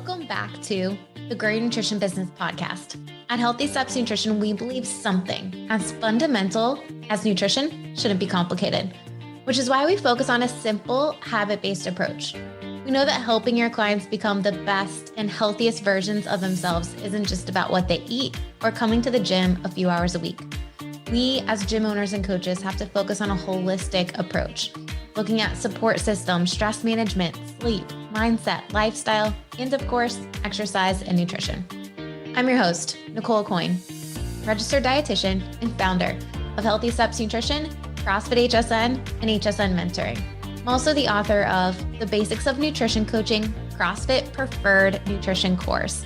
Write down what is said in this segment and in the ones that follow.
Welcome back to the Grow Your Nutrition Business podcast. At Healthy Steps Nutrition, we believe something as fundamental as nutrition shouldn't be complicated, which is why we focus on a simple, habit-based approach. We know that helping your clients become the best and healthiest versions of themselves isn't just about what they eat or coming to the gym a few hours a week. We, as gym owners and coaches, have to focus on a holistic approach, looking at support systems, stress management, sleep, mindset, lifestyle, and of course, exercise and nutrition. I'm your host, Nicole Coyne, registered dietitian and founder of Healthy Steps Nutrition, CrossFit HSN, and HSN Mentoring. I'm also the author of The Basics of Nutrition Coaching, CrossFit Preferred Nutrition course.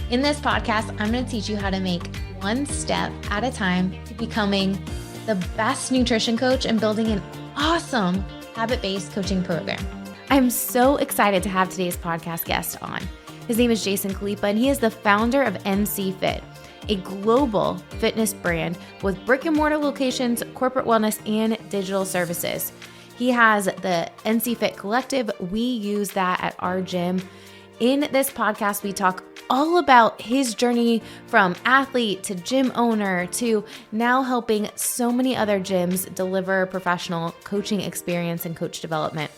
In this podcast, I'm going to teach you how to make one step at a time to becoming the best nutrition coach and building an awesome habit-based coaching program. I'm so excited to have today's podcast guest on. His name is Jason Khalipa, and he is the founder of NCFIT, a global fitness brand with brick and mortar locations, corporate wellness, and digital services. He has the NCFIT Collective. We use that at our gym. In this podcast, we talk all about his journey from athlete to gym owner to now helping so many other gyms deliver professional coaching experience and coach development.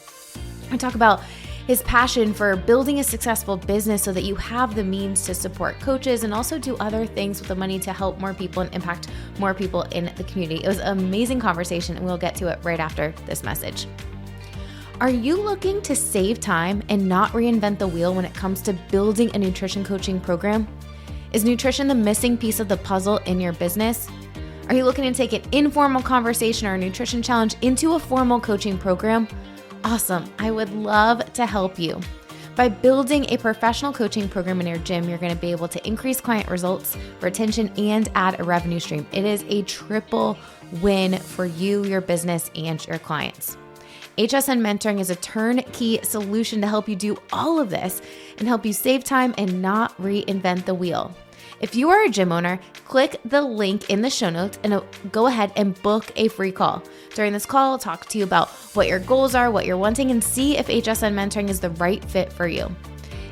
I talk about his passion for building a successful business so that you have the means to support coaches and also do other things with the money to help more people and impact more people in the community. It was an amazing conversation, and we'll get to it right after this message. Are you looking to save time and not reinvent the wheel when it comes to building a nutrition coaching program? Is nutrition the missing piece of the puzzle in your business? Are you looking to take an informal conversation or a nutrition challenge into a formal coaching program? Awesome. I would love to help you. By building a professional coaching program in your gym, you're going to be able to increase client results, retention, and add a revenue stream. It is a triple win for you, your business, and your clients. HSN Mentoring is a turnkey solution to help you do all of this and help you save time and not reinvent the wheel. If you are a gym owner, click the link in the show notes and go ahead and book a free call. During this call, I'll talk to you about what your goals are, what you're wanting, and see if HSN Mentoring is the right fit for you.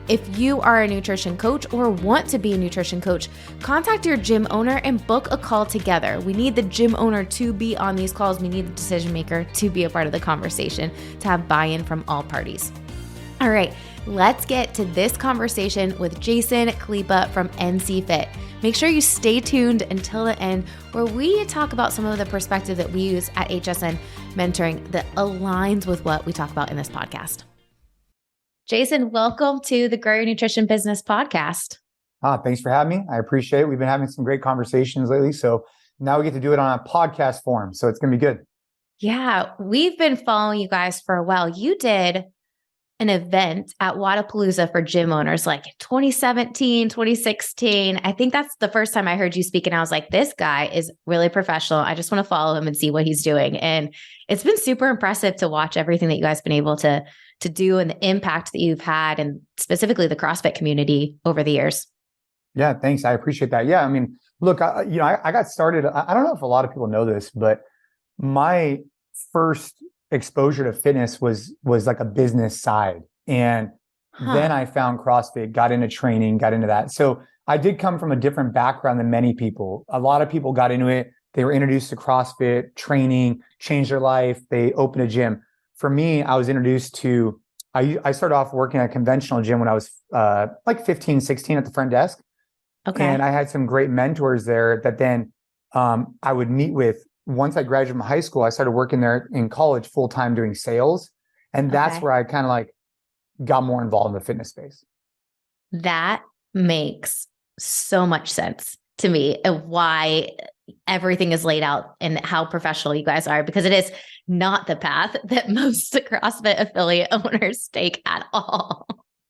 If you are a nutrition coach or want to be a nutrition coach, contact your gym owner and book a call together. We need the gym owner to be on these calls. We need the decision maker to be a part of the conversation, to have buy-in from all parties. All right, let's get to this conversation with Jason Khalipa from NCFIT. Make sure you stay tuned until the end, where we talk about some of the perspective that we use at HSN Mentoring that aligns with what we talk about in this podcast. Jason, welcome to the Grow Your Nutrition Business podcast. Thanks for having me. I appreciate it. We've been having some great conversations lately. So now we get to do it on a podcast form. So it's going to be good. Yeah, we've been following you guys for a while. You did an event at Wadapalooza for gym owners like 2017, 2016. I think that's the first time I heard you speak. And I was like, this guy is really professional. I just want to follow him and see what he's doing. And it's been super impressive to watch everything that you guys have been able to do and the impact that you've had, and specifically the CrossFit community over the years. Yeah, thanks. I appreciate that. Yeah, I mean, look, I got started. I don't know if a lot of people know this, but my first exposure to fitness was like a business side. And then I found CrossFit, got into training, got into that. So I did come from a different background than many people. A lot of people got into it. They were introduced to CrossFit, training, changed their life. They opened a gym. For me, I was introduced to, I started off working at a conventional gym when I was like 15, 16 at the front desk. Okay. And I had some great mentors there that then I would meet with. Once I graduated from high school, I started working there in college full-time doing sales. And that's where I kind of like got more involved in the fitness space. That makes so much sense to me of why everything is laid out and how professional you guys are, because it is not the path that most CrossFit affiliate owners take at all.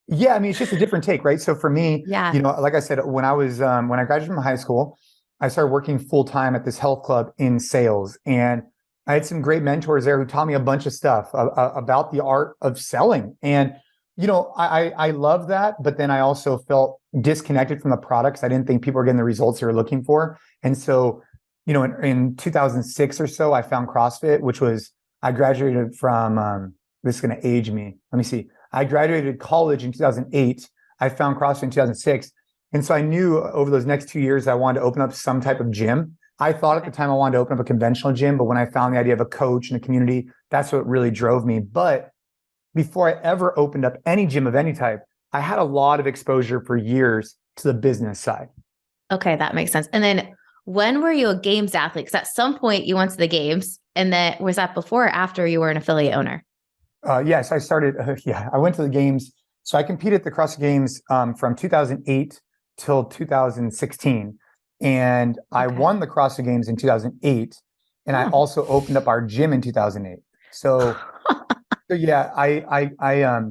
Yeah. I mean, it's just a different take, right? So for me, like I said, when I graduated from high school, I started working full-time at this health club in sales. And I had some great mentors there who taught me a bunch of stuff about the art of selling. And, I love that. But then I also felt disconnected from the products. I didn't think people were getting the results they were looking for. And so, in 2006 or so, I found CrossFit, which was, I graduated from, this is going to age me. Let me see. I graduated college in 2008. I found CrossFit in 2006. And so I knew over those next 2 years, I wanted to open up some type of gym. I thought at the time I wanted to open up a conventional gym, but when I found the idea of a coach and a community, that's what really drove me. But before I ever opened up any gym of any type, I had a lot of exposure for years to the business side. Okay, that makes sense. And then when were you a games athlete? Because at some point you went to the games, and then was that before or after you were an affiliate owner? Yes, I started. I went to the games. So I competed at the CrossFit Games from 2008 till 2016. And I won the CrossFit Games in 2008. And I also opened up our gym in 2008. So yeah,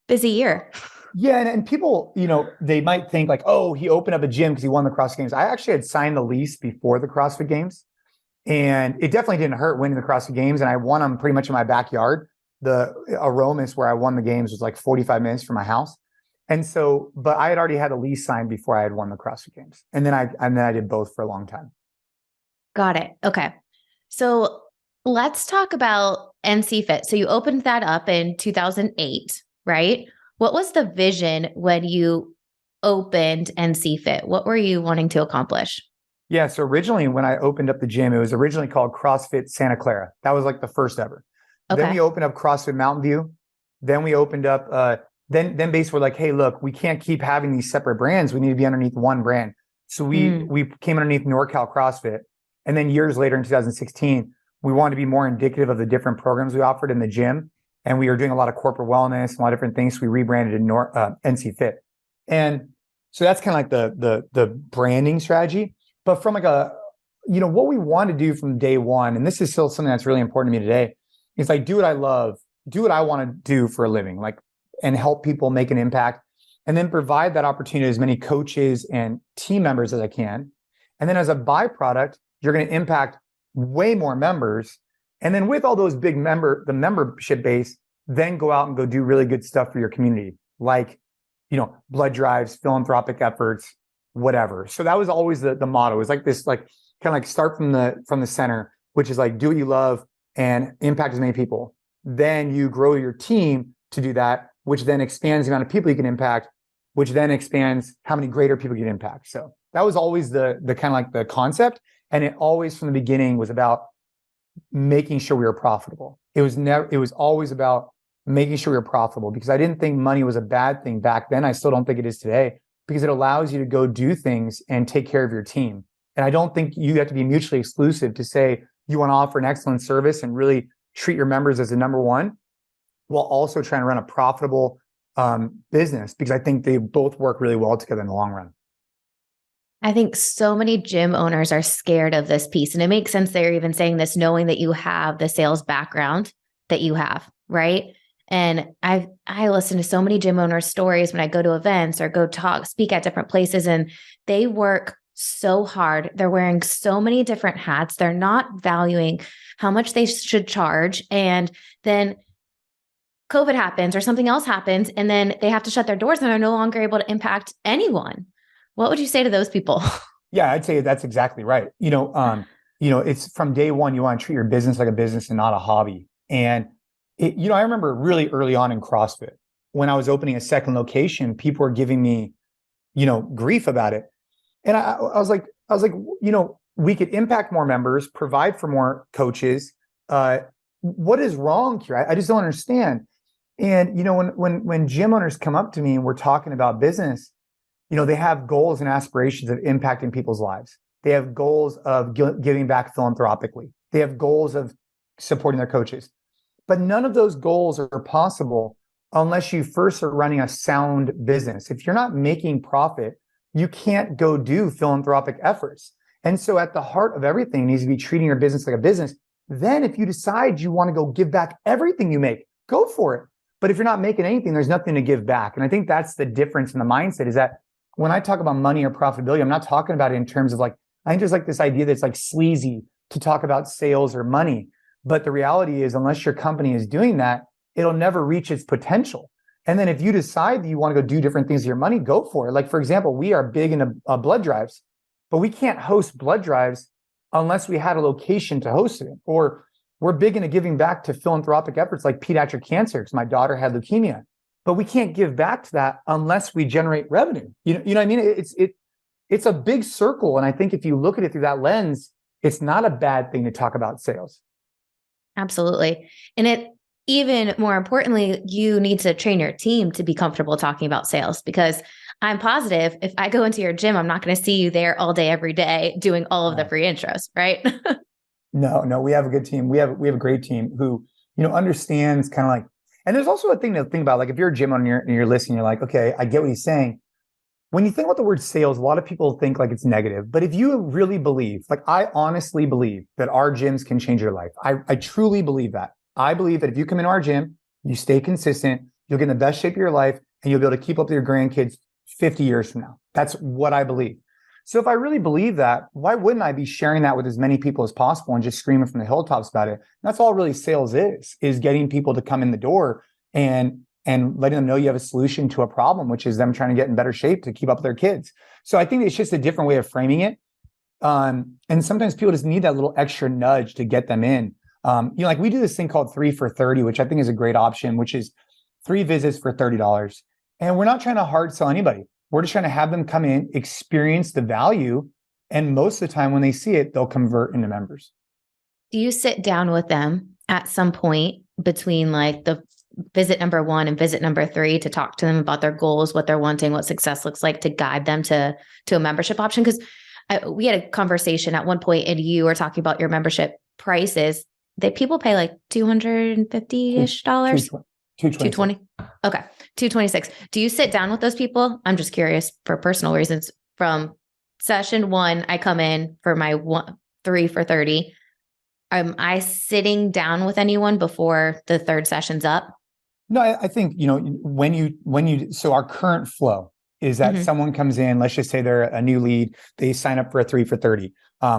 busy year. Yeah, and people, they might think like, oh, he opened up a gym because he won the CrossFit Games. I actually had signed the lease before the CrossFit Games, and it definitely didn't hurt winning the CrossFit Games. And I won them pretty much in my backyard. The Aromas where I won the games was like 45 minutes from my house, and so, but I had already had a lease signed before I had won the CrossFit Games, and then I did both for a long time. Got it. Okay, so let's talk about NCFIT. So you opened that up in 2008, right? What was the vision when you opened NCFIT? What were you wanting to accomplish? Yeah. So originally when I opened up the gym, it was originally called CrossFit Santa Clara. That was like the first ever. Okay. Then we opened up CrossFit Mountain View. Then we opened up, then basically we're like, hey, look, we can't keep having these separate brands. We need to be underneath one brand. So we came underneath NorCal CrossFit. And then years later in 2016, we wanted to be more indicative of the different programs we offered in the gym. And we were doing a lot of corporate wellness, a lot of different things. So we rebranded in NCFIT. And so that's kind of like the branding strategy. But from like what we want to do from day one, and this is still something that's really important to me today, is like do what I love, do what I want to do for a living, like, and help people make an impact, and then provide that opportunity to as many coaches and team members as I can. And then as a byproduct, you're going to impact way more members. And then with all those big the membership base, then go out and go do really good stuff for your community, like, blood drives, philanthropic efforts, whatever. So that was always the motto. It was like this, like kind of like start from the center, which is like do what you love and impact as many people. Then you grow your team to do that, which then expands the amount of people you can impact, which then expands how many greater people you can impact. So that was always the kind of like the concept. And it always from the beginning was about making sure we were profitable. It was always about making sure we were profitable, because I didn't think money was a bad thing back then. I still don't think it is today, because it allows you to go do things and take care of your team. And I don't think you have to be mutually exclusive to say you want to offer an excellent service and really treat your members as the number one, while also trying to run a profitable business, because I think they both work really well together in the long run. I think so many gym owners are scared of this piece. And it makes sense they're even saying this, knowing that you have the sales background that you have, right? And I listen to so many gym owners' stories when I go to events or go speak at different places, and they work so hard. They're wearing so many different hats. They're not valuing how much they should charge. And then COVID happens or something else happens, and then they have to shut their doors and they're no longer able to impact anyone. What would you say to those people? Yeah, I'd say that's exactly right. It's from day one, you want to treat your business like a business and not a hobby. And I remember really early on in CrossFit, when I was opening a second location, people were giving me, grief about it. And I was like, we could impact more members, provide for more coaches. What is wrong here? I just don't understand. And, when gym owners come up to me and we're talking about business, they have goals and aspirations of impacting people's lives. They have goals of giving back philanthropically. They have goals of supporting their coaches. But none of those goals are possible unless you first are running a sound business. If you're not making profit, you can't go do philanthropic efforts. And so at the heart of everything needs to be treating your business like a business. Then if you decide you want to go give back everything you make, go for it. But if you're not making anything, there's nothing to give back. And I think that's the difference in the mindset, is that when I talk about money or profitability, I'm not talking about it in terms of like, I think there's like this idea that's like sleazy to talk about sales or money. But the reality is, unless your company is doing that, it'll never reach its potential. And then if you decide that you want to go do different things with your money, go for it. Like, for example, we are big into blood drives, but we can't host blood drives unless we had a location to host it in. Or we're big into giving back to philanthropic efforts like pediatric cancer, because my daughter had leukemia. but we can't give back to that unless we generate revenue. You know what I mean? It's a big circle. And I think if you look at it through that lens, it's not a bad thing to talk about sales. Absolutely. And it, even more importantly, you need to train your team to be comfortable talking about sales, because I'm positive if I go into your gym, I'm not going to see you there all day, every day doing all of the free intros, right? No, we have a good team. We have a great team who, understands kind of like, and there's also a thing to think about. Like if you're a gym owner and you're listening, you're like, okay, I get what he's saying. When you think about the word sales, a lot of people think like it's negative, but if you really believe, like I honestly believe that our gyms can change your life. I truly believe that. I believe that if you come into our gym, you stay consistent, you'll get in the best shape of your life, and you'll be able to keep up with your grandkids 50 years from now. That's what I believe. So if I really believe that, why wouldn't I be sharing that with as many people as possible and just screaming from the hilltops about it? And that's all really sales is getting people to come in the door and letting them know you have a solution to a problem, which is them trying to get in better shape to keep up with their kids. So I think it's just a different way of framing it. And sometimes people just need that little extra nudge to get them in. Like we do this thing called 3 for 30, which I think is a great option, which is 3 visits for $30. And we're not trying to hard sell anybody. We're just trying to have them come in, experience the value. And most of the time when they see it, they'll convert into members. Do you sit down with them at some point between like the visit number 1 and visit number 3 to talk to them about their goals, what they're wanting, what success looks like, to guide them to a membership option? Because we had a conversation at one point and you were talking about your membership prices that people pay like $250-ish. 220. Okay. 226. Do you sit down with those people? I'm just curious for personal reasons. From session 1, I come in for my 3 for 30. Am I sitting down with anyone before the 3rd session's up? No, I think, so our current flow is that someone comes in, let's just say they're a new lead, they sign up for a 3 for 30.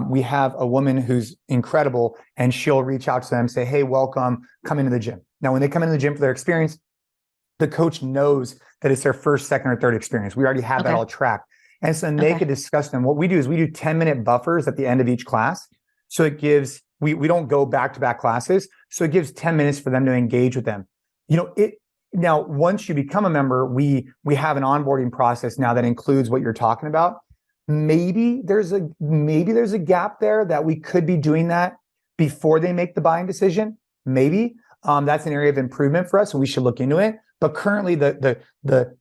We have a woman who's incredible and she'll reach out to them and say, hey, welcome, come into the gym. Now, when they come into the gym for their experience, the coach knows that it's their first, second, or third experience. We already have that all tracked. And so then they could discuss them. What we do is we do 10-minute buffers at the end of each class. So it gives, we don't go back-to-back classes. So it gives 10 minutes for them to engage with them. Now, once you become a member, we have an onboarding process now that includes what you're talking about. Maybe there's a gap there that we could be doing that before they make the buying decision. Maybe that's an area of improvement for us, and we should look into it. But currently, the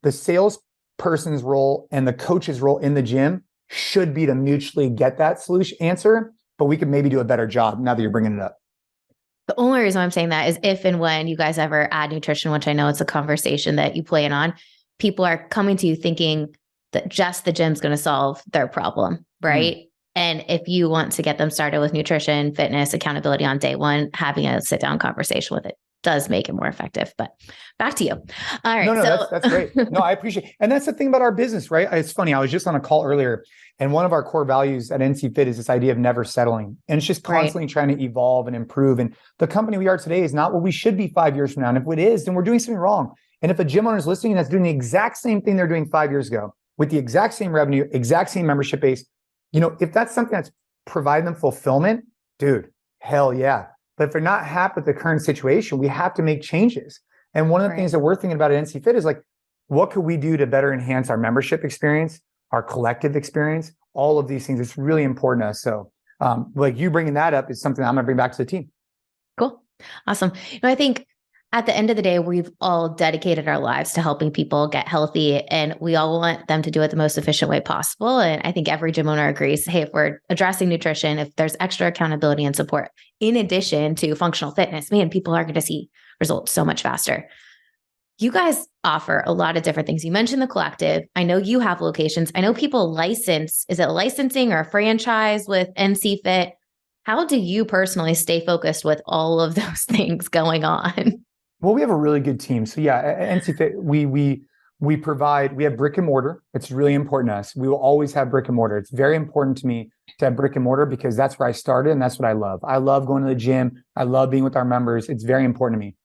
salesperson's role and the coach's role in the gym should be to mutually get that solution answer. But we could maybe do a better job now that you're bringing it up. The only reason I'm saying that is if and when you guys ever add nutrition, which I know it's a conversation that you plan on, people are coming to you thinking that just the gym's going to solve their problem, right? And if you want to get them started with nutrition, fitness, accountability on day 1, having a sit down conversation with it does make it more effective. But back to you. All right. No, that's great. No, I appreciate it. And that's the thing about our business, right? It's funny. I was just on a call earlier, and one of our core values at NCFIT is this idea of never settling. And it's just constantly trying to evolve and improve. And the company we are today is not what we should be 5 years from now. And if it is, then we're doing something wrong. And if a gym owner is listening that's doing the exact same thing they're doing 5 years ago with the exact same revenue, exact same membership base, if that's something that's providing them fulfillment, dude, hell yeah. But if they're not happy with the current situation, we have to make changes. And one of the things that we're thinking about at NCFIT is like, what could we do to better enhance our membership experience, our collective experience, all of these things? It's really important to us. So like you bringing that up is something I'm going to bring back to the team. Cool. Awesome. I think at the end of the day, we've all dedicated our lives to helping people get healthy, and we all want them to do it the most efficient way possible. And I think every gym owner agrees, hey, if we're addressing nutrition, if there's extra accountability and support, in addition to functional fitness, man, people are going to see results so much faster. You guys offer a lot of different things. You mentioned the collective. I know you have locations. I know people license. Is it licensing or a franchise with NCFIT? How do you personally stay focused with all of those things going on? Well, we have a really good team. So yeah, at NCFIT, we have brick and mortar. It's really important to us. We will always have brick and mortar. It's very important to me to have brick and mortar because that's where I started and that's what I love. I love going to the gym. I love being with our members. It's very important to me.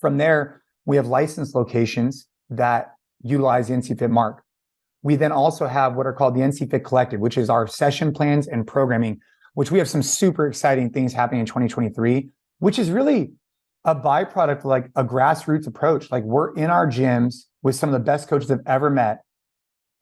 From there, we have licensed locations that utilize the NCFIT mark. We then also have what are called the NCFIT Collective, which is our session plans and programming, which we have some super exciting things happening in 2023, which is really, a byproduct, like a grassroots approach. Like we're in our gyms with some of the best coaches I've ever met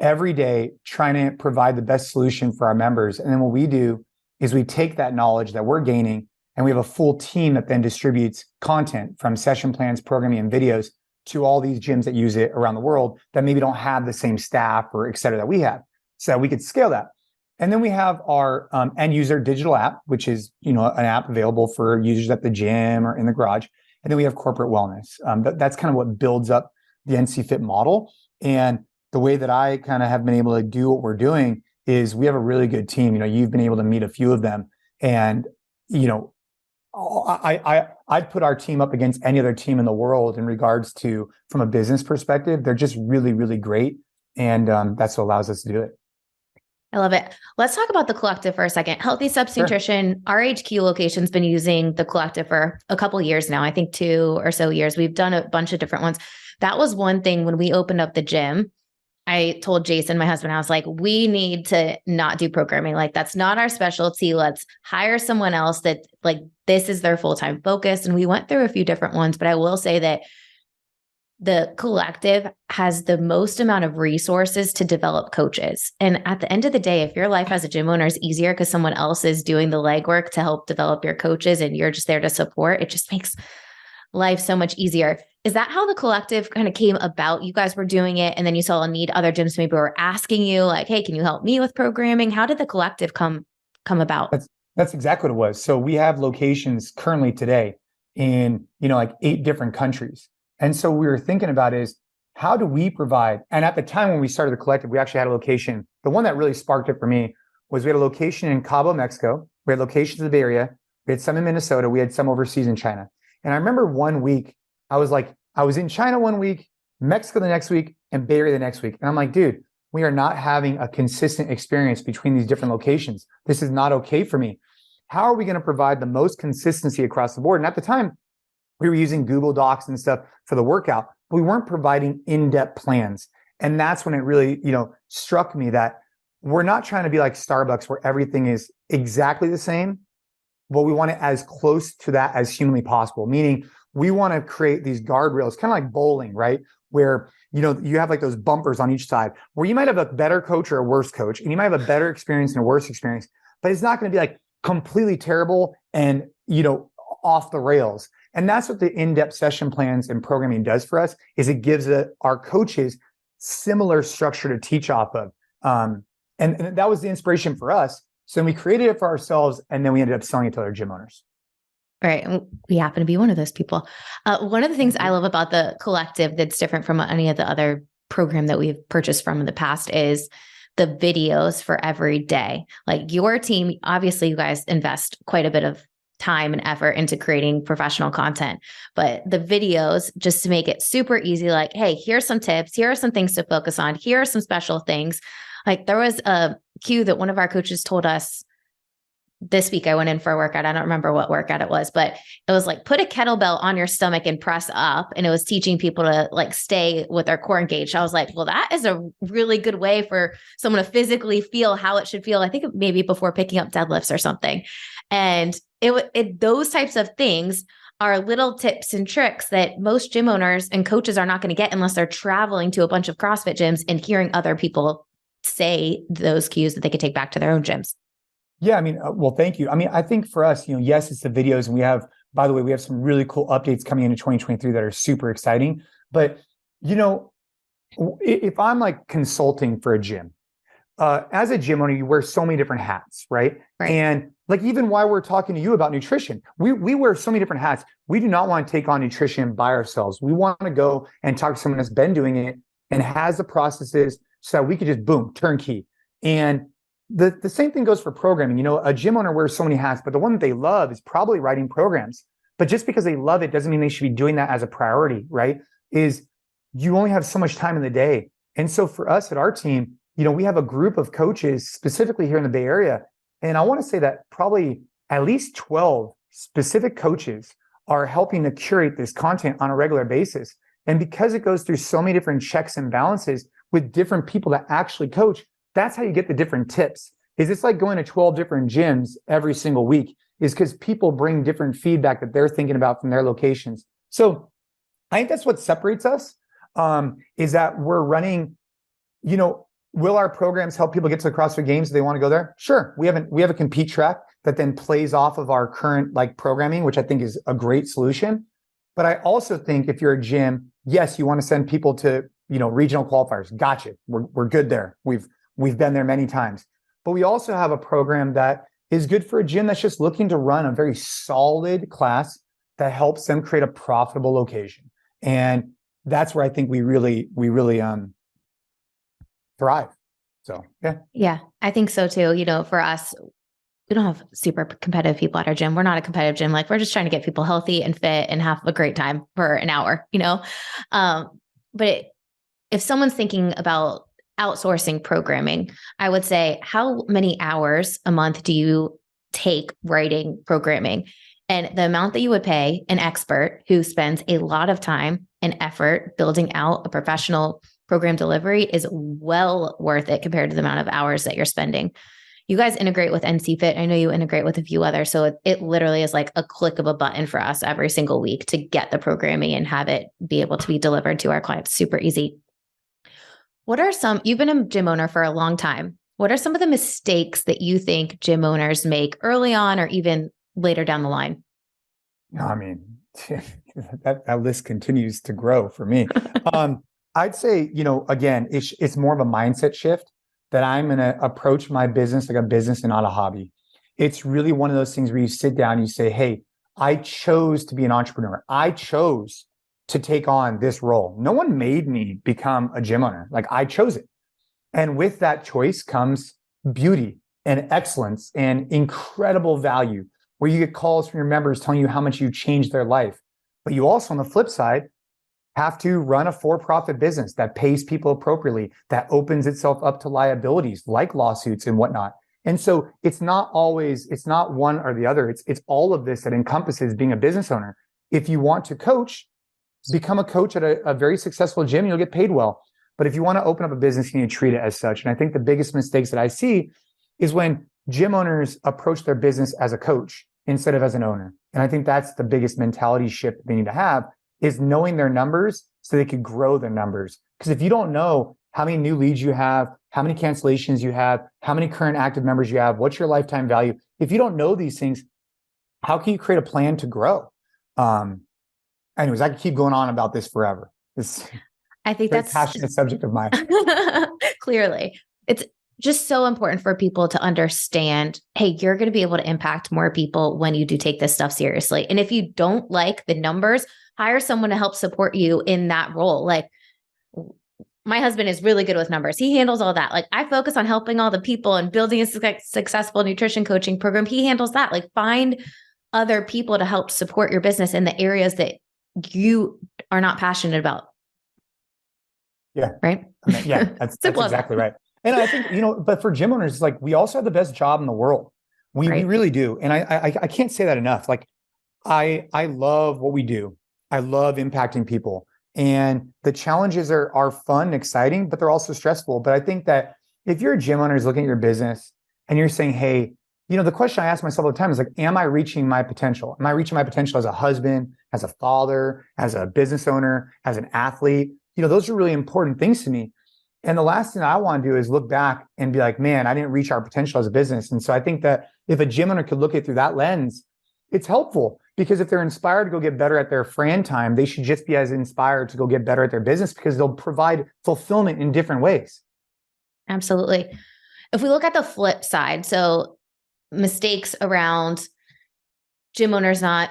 every day, trying to provide the best solution for our members. And then what we do is we take that knowledge that we're gaining, and we have a full team that then distributes content from session plans, programming, and videos to all these gyms that use it around the world that maybe don't have the same staff or et cetera that we have, so that we could scale that. And then we have our end user digital app, which is, an app available for users at the gym or in the garage. And then we have corporate wellness. That's kind of what builds up the NCFIT model. And the way that I kind of have been able to do what we're doing is we have a really good team. You've been able to meet a few of them, and I'd put our team up against any other team in the world in regards to, from a business perspective. They're just really, really great, and that's what allows us to do it. I love it. Let's talk about the collective for a second. Healthy Steps Sure. Nutrition, our HQ location's been using the collective for a couple of years now. I think 2 or so years. We've done a bunch of different ones. That was one thing when we opened up the gym. I told Jason, my husband, I was like, we need to not do programming. Like, that's not our specialty. Let's hire someone else that, like, this is their full-time focus. And we went through a few different ones, but I will say that the collective has the most amount of resources to develop coaches. And at the end of the day, if your life as a gym owner is easier because someone else is doing the legwork to help develop your coaches and you're just there to support, it just makes life so much easier. Is that how the collective kind of came about? You guys were doing it, and then you saw a need. Other gyms maybe were asking you, like, hey, can you help me with programming? How did the collective come about? That's exactly what it was. So we have locations currently today in, like 8 different countries. And so we were thinking about is, how do we provide? And at the time when we started the collective, we actually had a location. The one that really sparked it for me was we had a location in Cabo, Mexico. We had locations in the Bay Area. We had some in Minnesota. We had some overseas in China. And I remember one week, I was in China one week, Mexico the next week, and Bay Area the next week. And I'm like, dude, we are not having a consistent experience between these different locations. This is not okay for me. How are we going to provide the most consistency across the board? And at the time, we were using Google Docs and stuff for the workout, but we weren't providing in-depth plans. And that's when it really, struck me that we're not trying to be like Starbucks where everything is exactly the same, but we want it as close to that as humanly possible. Meaning we want to create these guardrails, kind of like bowling, right? Where, you have like those bumpers on each side where you might have a better coach or a worse coach, and you might have a better experience and a worse experience, but it's not going to be like completely terrible and, off the rails. And that's what the in-depth session plans and programming does for us, is it gives our coaches similar structure to teach off of. And that was the inspiration for us. So then we created it for ourselves, and then we ended up selling it to other gym owners. Right. And we happen to be one of those people. One of the things I love about the collective that's different from any of the other program that we've purchased from in the past is the videos for every day. Like your team, obviously you guys invest quite a bit of time and effort into creating professional content, but the videos, just to make it super easy, like, hey, here's some tips. Here are some things to focus on. Here are some special things. Like there was a cue that one of our coaches told us this week. I went in for a workout. I don't remember what workout it was, but it was like, put a kettlebell on your stomach and press up. And it was teaching people to like stay with their core engaged. I was like, well, that is a really good way for someone to physically feel how it should feel. I think maybe before picking up deadlifts or something. And those types of things are little tips and tricks that most gym owners and coaches are not going to get unless they're traveling to a bunch of CrossFit gyms and hearing other people say those cues that they could take back to their own gyms. Yeah, I mean, well, thank you. I mean, I think for us, yes, it's the videos, and we have, by the way, we have some really cool updates coming into 2023 that are super exciting. But, if I'm like consulting for a gym, as a gym owner, you wear so many different hats, right? And like, even while we're talking to you about nutrition, we wear so many different hats. We do not want to take on nutrition by ourselves. We want to go and talk to someone that's been doing it and has the processes so that we could just, boom, turnkey. And the same thing goes for programming. A gym owner wears so many hats, but the one that they love is probably writing programs. But just because they love it doesn't mean they should be doing that as a priority, right? Is you only have so much time in the day. And so for us at our team, we have a group of coaches specifically here in the Bay Area. And I want to say that probably at least 12 specific coaches are helping to curate this content on a regular basis. And because it goes through so many different checks and balances with different people that actually coach, that's how you get the different tips. It's like going to 12 different gyms every single week. is because people bring different feedback that they're thinking about from their locations. So I think that's what separates us, is that we're running, will our programs help people get to the CrossFit Games if they want to go there? Sure. We have a compete track that then plays off of our current programming, which I think is a great solution. But I also think if you're a gym, yes, you want to send people to, regional qualifiers. Gotcha. We're good there. We've been there many times. But we also have a program that is good for a gym that's just looking to run a very solid class that helps them create a profitable location. And that's where I think we really thrive. So, yeah. Yeah, I think so too. For us, we don't have super competitive people at our gym. We're not a competitive gym. We're just trying to get people healthy and fit and have a great time for an hour, But if someone's thinking about outsourcing programming, I would say, how many hours a month do you take writing programming? And the amount that you would pay an expert who spends a lot of time and effort building out a professional program delivery is well worth it compared to the amount of hours that you're spending. You guys integrate with NCFIT. I know you integrate with a few others. So it literally is like a click of a button for us every single week to get the programming and have it be able to be delivered to our clients. Super easy. You've been a gym owner for a long time. What are some of the mistakes that you think gym owners make early on or even later down the line? I mean, that list continues to grow for me. I'd say, again, it's more of a mindset shift that I'm going to approach my business like a business and not a hobby. It's really one of those things where you sit down and you say, hey, I chose to be an entrepreneur. I chose to take on this role. No one made me become a gym owner. I chose it. And with that choice comes beauty and excellence and incredible value, where you get calls from your members telling you how much you changed their life. But you also, on the flip side, have to run a for-profit business that pays people appropriately, that opens itself up to liabilities like lawsuits and whatnot. And so it's not one or the other. It's all of this that encompasses being a business owner. If you want to coach, become a coach at a very successful gym, you'll get paid well. But if you want to open up a business, you need to treat it as such. And I think the biggest mistakes that I see is when gym owners approach their business as a coach instead of as an owner. And I think that's the biggest mentality shift they need to have, is knowing their numbers so they could grow their numbers. Because if you don't know how many new leads you have, how many cancellations you have, how many current active members you have, what's your lifetime value, if you don't know these things, how can you create a plan to grow? Anyways, I could keep going on about this forever. I think that's a passionate subject of mine. Clearly, it's just so important for people to understand, hey, you're going to be able to impact more people when you do take this stuff seriously. And if you don't like the numbers, hire someone to help support you in that role. My husband is really good with numbers. He handles all that. I focus on helping all the people and building a successful nutrition coaching program. He handles that. Find other people to help support your business in the areas that you are not passionate about. Yeah. Right. Yeah. That's exactly right. And I think, but for gym owners, we also have the best job in the world. We really do. And I can't say that enough. I love what we do. I love impacting people, and the challenges are fun and exciting, but they're also stressful. But I think that if you're a gym owner who's looking at your business and you're saying, hey, the question I ask myself all the time is am I reaching my potential? Am I reaching my potential as a husband, as a father, as a business owner, as an athlete? Those are really important things to me. And the last thing I want to do is look back and be like, man, I didn't reach our potential as a business. And so I think that if a gym owner could look at it through that lens, it's helpful, because if they're inspired to go get better at their Fran time, they should just be as inspired to go get better at their business, because they'll provide fulfillment in different ways. Absolutely. If we look at the flip side, so mistakes around gym owners not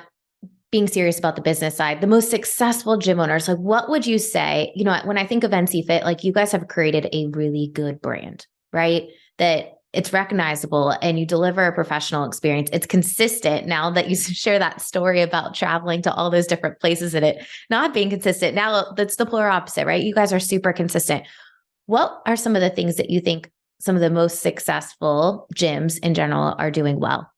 being serious about the business side, the most successful gym owners, what would you say? When I think of NCFIT, you guys have created a really good brand, right? That it's recognizable and you deliver a professional experience. It's consistent. Now that you share that story about traveling to all those different places and it not being consistent, now that's the polar opposite, right? You guys are super consistent. What are some of the things that you think some of the most successful gyms in general are doing well?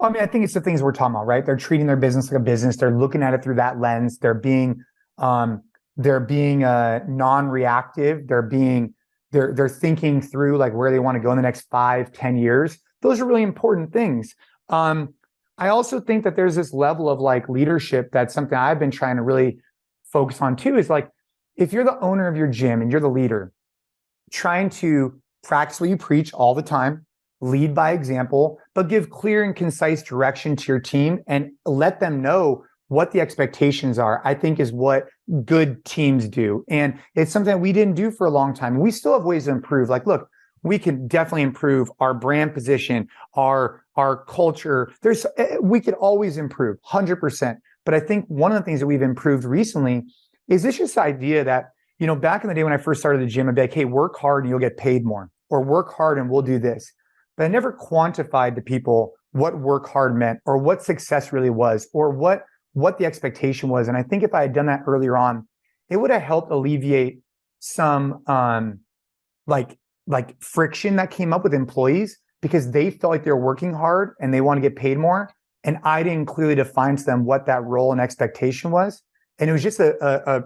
I mean, I think it's the things we're talking about, right? They're treating their business like a business. They're looking at it through that lens. They're being non-reactive. They're thinking through where they want to go in the next 5-10 years. Those are really important things. I also think that there's this level of like leadership that's something I've been trying to really focus on too, is like, if you're the owner of your gym and you're the leader, trying to practice what you preach all the time, lead by example, but give clear and concise direction to your team and let them know what the expectations are, I think is what good teams do. And it's something that we didn't do for a long time. We still have ways to improve. Like, look, we can definitely improve our brand position, our culture. We could always improve 100%. But I think one of the things that we've improved recently is this just idea that, back in the day when I first started the gym, I'd be like, hey, work hard and you'll get paid more, or work hard and we'll do this. But I never quantified to people what work hard meant, or what success really was, or what the expectation was. And I think if I had done that earlier on, it would have helped alleviate some like friction that came up with employees, because they felt like they were working hard and they want to get paid more. And I didn't clearly define to them what that role and expectation was. And it was just a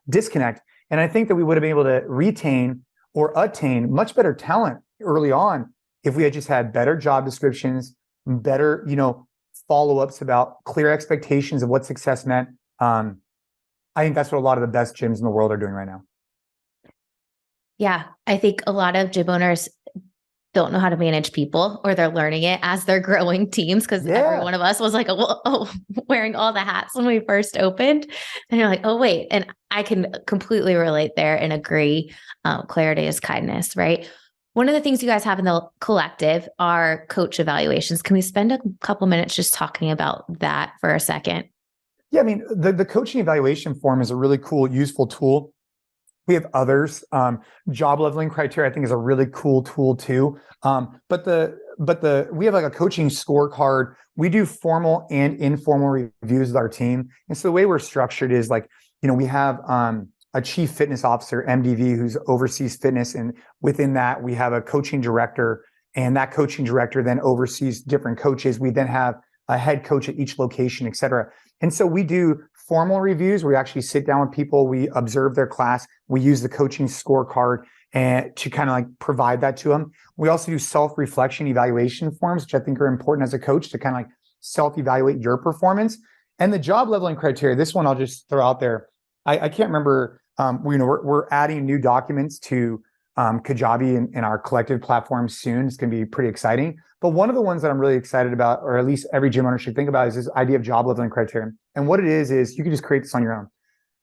disconnect. And I think that we would have been able to retain or attain much better talent early on if we had just had better job descriptions, better, follow-ups about clear expectations of what success meant. I think that's what a lot of the best gyms in the world are doing right now. Yeah, I think a lot of gym owners don't know how to manage people, or they're learning it as they're growing teams, because every one of us was like, wearing all the hats when we first opened. And you're like, oh, wait. And I can completely relate there and agree. Clarity is kindness, right? One of the things you guys have in the collective are coach evaluations. Can we spend a couple minutes just talking about that for a second? Yeah, I mean, the coaching evaluation form is a really cool, useful tool. We have others. Job leveling criteria, I think, is a really cool tool too. But we have like a coaching scorecard. We do formal and informal reviews with our team. And so the way we're structured is like, we have a chief fitness officer, MDV, who's oversees fitness. And within that, we have a coaching director, and that coaching director then oversees different coaches. We then have a head coach at each location, et cetera. And so we do formal reviews where we actually sit down with people, we observe their class, we use the coaching scorecard and to kind of like provide that to them. We also do self-reflection evaluation forms, which I think are important as a coach to kind of like self-evaluate your performance. And the job leveling criteria, this one I'll just throw out there. I can't remember, we're adding new documents to Kajabi in our collective platform soon. It's going to be pretty exciting. But one of the ones that I'm really excited about, or at least every gym owner should think about, is this idea of job leveling criteria. And what it is you can just create this on your own.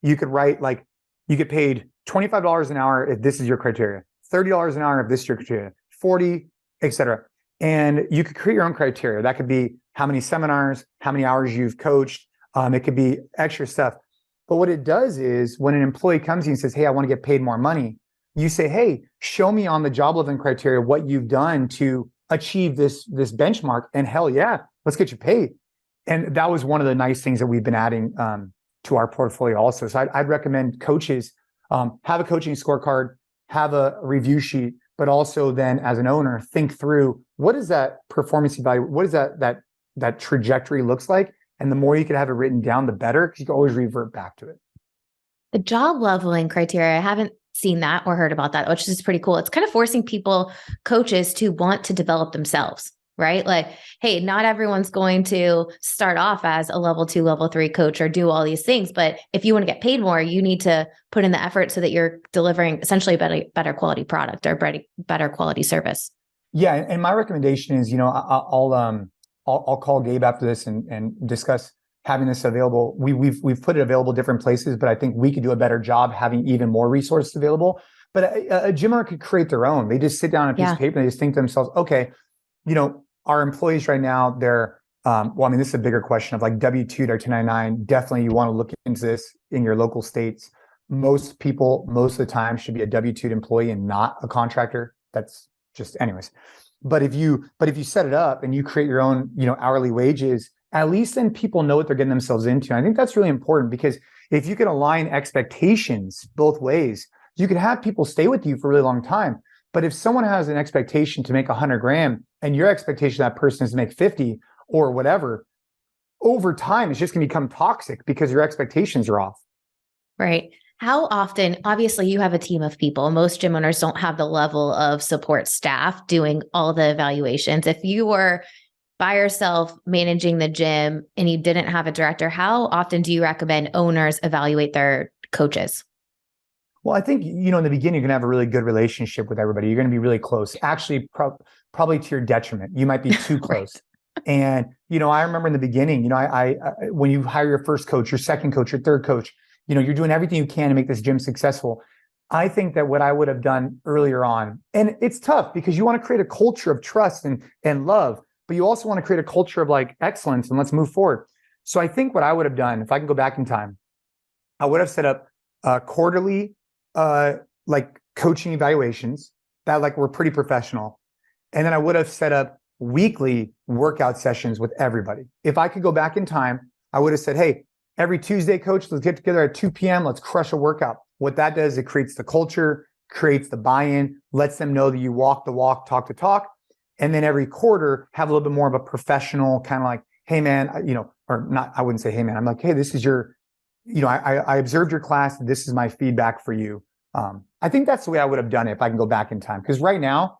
You could write like, you get paid $25 an hour if this is your criteria, $30 an hour if this is your criteria, 40, et cetera. And you could create your own criteria. That could be how many seminars, how many hours you've coached. It could be extra stuff. But what it does is when an employee comes to you and says, hey, I want to get paid more money, you say, hey, show me on the job leveling criteria what you've done to achieve this benchmark. And hell yeah, let's get you paid. And that was one of the nice things that we've been adding to our portfolio also. So I'd recommend coaches have a coaching scorecard, have a review sheet, but also then as an owner, think through what is that performance value, what is that trajectory looks like. And the more you can have it written down, the better, because you can always revert back to it. The job leveling criteria, I haven't seen that or heard about that, which is pretty cool. It's kind of forcing coaches to want to develop themselves, right? Like, hey, not everyone's going to start off as a level 2, level 3 coach or do all these things. But if you want to get paid more, you need to put in the effort so that you're delivering essentially a better quality product or better quality service. Yeah. And my recommendation is, I'll call Gabe after this and discuss having this available. We've put it available different places, but I think we could do a better job having even more resources available. But a gym owner could create their own. They just sit down on a piece of paper and they just think to themselves, okay, our employees right now, they're, this is a bigger question of like W-2 or 1099. Definitely you want to look into this in your local states. Most people, most of the time, should be a W-2 employee and not a contractor. That's just anyways. But if you set it up and you create your own, hourly wages, at least then people know what they're getting themselves into. And I think that's really important, because if you can align expectations both ways, you can have people stay with you for a really long time. But if someone has an expectation to make 100 grand and your expectation of that person is to make 50 or whatever, over time, it's just going to become toxic because your expectations are off. Right. How often, obviously you have a team of people. Most gym owners don't have the level of support staff doing all the evaluations. If you were by yourself managing the gym and you didn't have a director, how often do you recommend owners evaluate their coaches? Well, I think, in the beginning, you're going to have a really good relationship with everybody. You're going to be really close. Actually, probably to your detriment. You might be too close. Right. And, I remember in the beginning, I when you hire your first coach, your second coach, your third coach, you're doing everything you can to make this gym successful. I think that what I would have done earlier on, and it's tough because you want to create a culture of trust and love, but you also want to create a culture of like excellence and let's move forward. So I think what I would have done, if I can go back in time, I would have set up quarterly like coaching evaluations that like were pretty professional. And then I would have set up weekly workout sessions with everybody. If I could go back in time, I would have said, hey, every Tuesday, coach, let's get together at 2 p.m. Let's crush a workout. What that does, it creates the culture, creates the buy-in, lets them know that you walk the walk, talk the talk. And then every quarter, have a little bit more of a professional kind of like, hey man, or not, I wouldn't say, hey man, I'm like, hey, this is your, I observed your class. This is my feedback for you. I think that's the way I would have done it if I can go back in time. Because right now,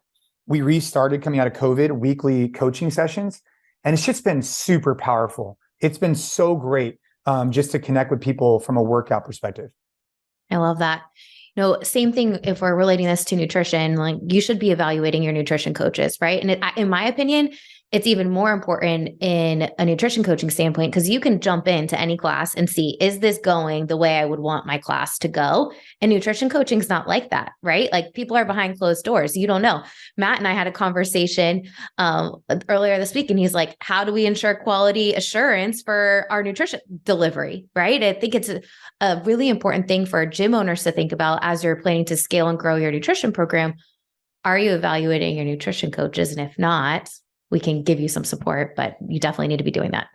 we restarted coming out of COVID, weekly coaching sessions, and it's just been super powerful. It's been so great just to connect with people from a workout perspective. I love that. Same thing if we're relating this to nutrition, like you should be evaluating your nutrition coaches, right? And in my opinion, it's even more important in a nutrition coaching standpoint because you can jump into any class and see, is this going the way I would want my class to go? And nutrition coaching is not like that, right? Like people are behind closed doors. You don't know. Matt and I had a conversation earlier this week, and he's like, how do we ensure quality assurance for our nutrition delivery, right? I think it's a really important thing for gym owners to think about as you're planning to scale and grow your nutrition program. Are you evaluating your nutrition coaches? And if not, we can give you some support, but you definitely need to be doing that.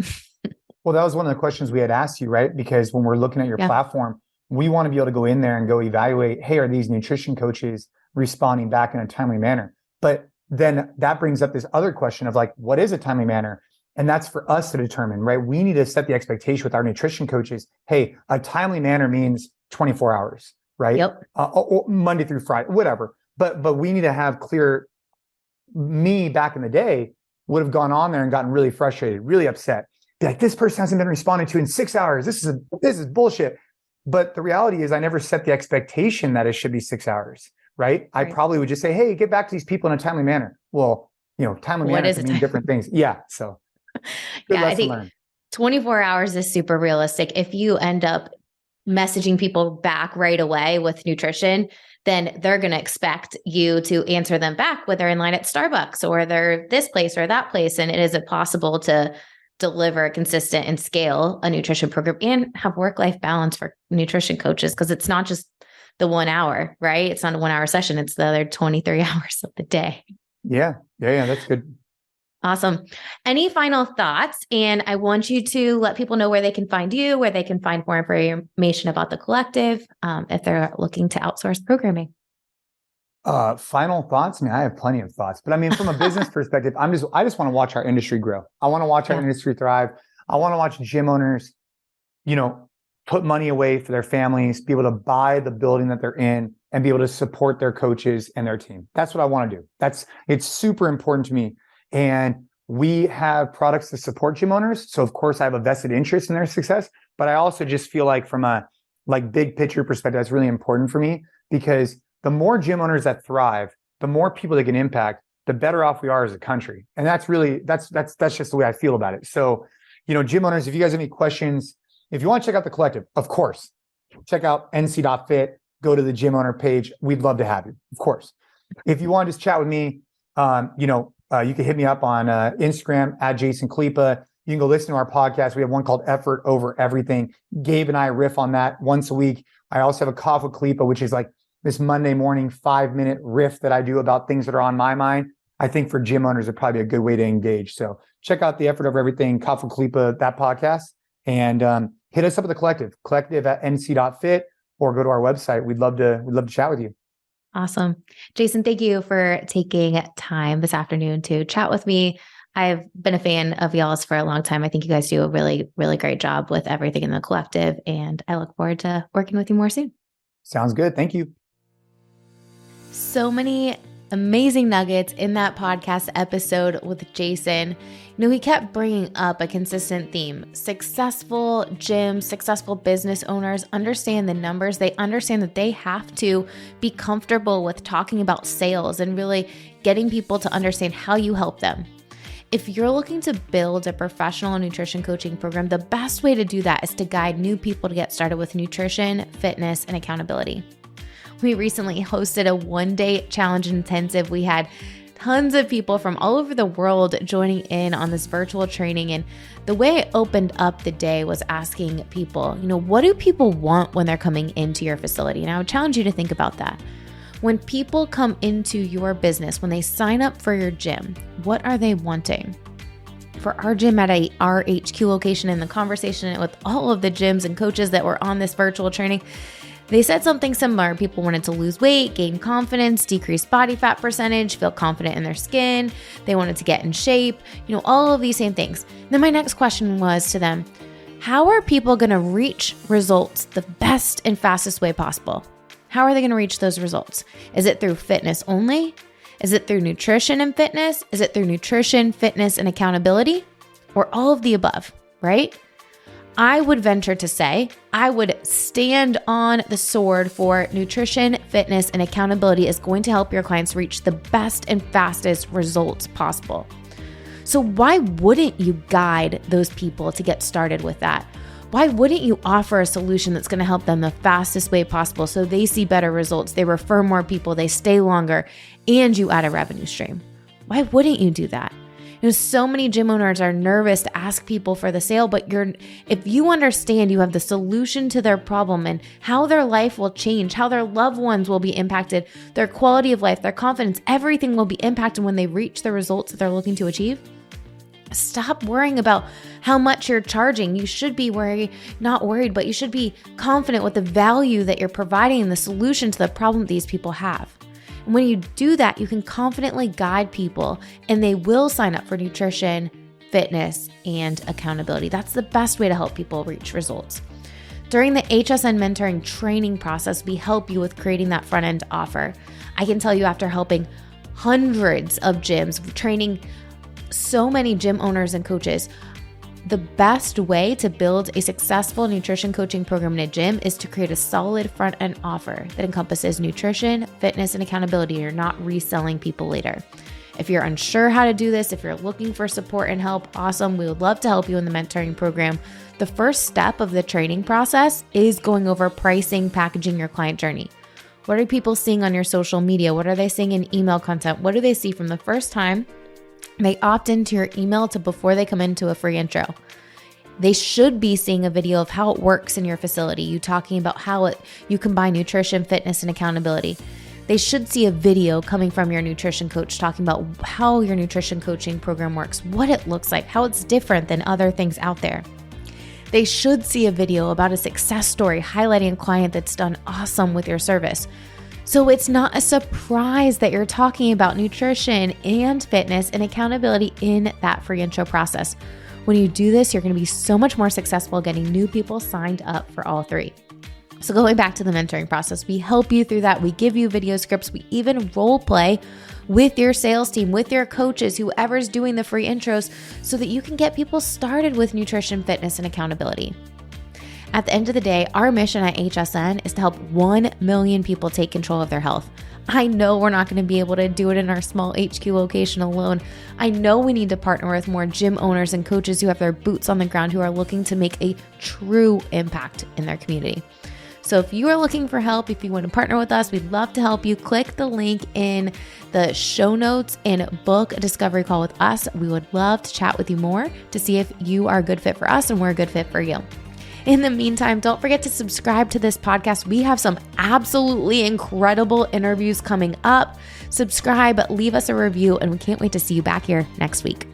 Well, that was one of the questions we had asked you, right? Because when we're looking at your platform, we want to be able to go in there and go evaluate, hey, are these nutrition coaches responding back in a timely manner? But then that brings up this other question of like, what is a timely manner? And that's for us to determine, right? We need to set the expectation with our nutrition coaches. Hey, a timely manner means 24 hours, right? Yep. Or Monday through Friday, whatever. But we need to have clear. Me back in the day would have gone on there and gotten really frustrated, really upset. Be like, this person hasn't been responded to in 6 hours. This is bullshit. But the reality is I never set the expectation that it should be 6 hours, right? I probably would just say, hey, get back to these people in a timely manner. Well, timely manner can mean different things. Yeah. So I think learned. 24 hours is super realistic. If you end up messaging people back right away with nutrition, then they're going to expect you to answer them back, whether in line at Starbucks or they're this place or that place. And it isn't possible to deliver a consistent and scale a nutrition program and have work-life balance for nutrition coaches. Cause it's not just the 1 hour, right? It's not a 1 hour session. It's the other 23 hours of the day. Yeah. That's good. Awesome. Any final thoughts? And I want you to let people know where they can find you, where they can find more information about the collective, if they're looking to outsource programming. Final thoughts? I mean, I have plenty of thoughts, but I mean, from a business perspective, I just want to watch our industry grow. I want to watch our industry thrive. I want to watch gym owners, put money away for their families, be able to buy the building that they're in and be able to support their coaches and their team. That's what I want to do. It's super important to me. And we have products to support gym owners. So of course I have a vested interest in their success, but I also just feel like from a big picture perspective, that's really important for me because the more gym owners that thrive, the more people they can impact, the better off we are as a country. And that's just the way I feel about it. So, gym owners, if you guys have any questions, if you want to check out the collective, of course, check out NC.fit, go to the gym owner page. We'd love to have you, of course. If you want to just chat with me, you can hit me up on Instagram at Jason Khalipa. You can go listen to our podcast. We have one called Effort Over Everything. Gabe and I riff on that once a week. I also have a Coffee with Khalipa, which is like this Monday morning 5-minute riff that I do about things that are on my mind. I think for gym owners, it'd probably be a good way to engage. So check out the Effort Over Everything, Coffee with Khalipa, that podcast, and hit us up at the collective at nc.fit, or go to our website. We'd love to chat with you. Awesome. Jason, thank you for taking time this afternoon to chat with me. I've been a fan of y'all's for a long time. I think you guys do a really, really great job with everything in the collective, and I look forward to working with you more soon. Sounds good. Thank you. So many amazing nuggets in that podcast episode with Jason. He kept bringing up a consistent theme. Successful gyms, successful business owners understand the numbers. They understand that they have to be comfortable with talking about sales and really getting people to understand how you help them. If you're looking to build a professional nutrition coaching program, the best way to do that is to guide new people to get started with nutrition, fitness, and accountability. We recently hosted a one-day challenge intensive. We had tons of people from all over the world joining in on this virtual training. And the way I opened up the day was asking people, what do people want when they're coming into your facility? And I would challenge you to think about that. When people come into your business, when they sign up for your gym, what are they wanting? For our gym at our HQ location, in the conversation with all of the gyms and coaches that were on this virtual training, they said something similar. People wanted to lose weight, gain confidence, decrease body fat percentage, feel confident in their skin. They wanted to get in shape, all of these same things. Then my next question was to them, how are people going to reach results the best and fastest way possible? How are they going to reach those results? Is it through fitness only? Is it through nutrition and fitness? Is it through nutrition, fitness, and accountability? Or all of the above, right? I would venture to say, I would stand on the sword for nutrition, fitness, and accountability is going to help your clients reach the best and fastest results possible. So why wouldn't you guide those people to get started with that? Why wouldn't you offer a solution that's going to help them the fastest way possible so they see better results, they refer more people, they stay longer, and you add a revenue stream? Why wouldn't you do that? So many gym owners are nervous to ask people for the sale, but if you understand you have the solution to their problem and how their life will change, how their loved ones will be impacted, their quality of life, their confidence, everything will be impacted when they reach the results that they're looking to achieve. Stop worrying about how much you're charging. You should be not worried, but you should be confident with the value that you're providing and the solution to the problem these people have. And when you do that, you can confidently guide people and they will sign up for nutrition, fitness, and accountability. That's the best way to help people reach results. During the HSN Mentoring training process, we help you with creating that front-end offer. I can tell you, after helping hundreds of gyms, training so many gym owners and coaches, the best way to build a successful nutrition coaching program in a gym is to create a solid front-end offer that encompasses nutrition, fitness, and accountability. You're not reselling people later. If you're unsure how to do this, if you're looking for support and help, awesome. We would love to help you in the mentoring program. The first step of the training process is going over pricing, packaging your client journey. What are people seeing on your social media? What are they seeing in email content? What do they see from the first time they opt into your email to before they come into a free intro? They should be seeing a video of how it works in your facility, you talking about how you combine nutrition, fitness, and accountability. They should see a video coming from your nutrition coach talking about how your nutrition coaching program works, what it looks like, how it's different than other things out there. They should see a video about a success story highlighting a client that's done awesome with your service. So it's not a surprise that you're talking about nutrition and fitness and accountability in that free intro process. When you do this, you're going to be so much more successful getting new people signed up for all three. So going back to the mentoring process, we help you through that. We give you video scripts. We even role play with your sales team, with your coaches, whoever's doing the free intros, so that you can get people started with nutrition, fitness, and accountability. At the end of the day, our mission at HSN is to help 1 million people take control of their health. I know we're not going to be able to do it in our small HQ location alone. I know we need to partner with more gym owners and coaches who have their boots on the ground, who are looking to make a true impact in their community. So if you are looking for help, if you want to partner with us, we'd love to help you. Click the link in the show notes and book a discovery call with us. We would love to chat with you more to see if you are a good fit for us and we're a good fit for you. In the meantime, don't forget to subscribe to this podcast. We have some absolutely incredible interviews coming up. Subscribe, leave us a review, and we can't wait to see you back here next week.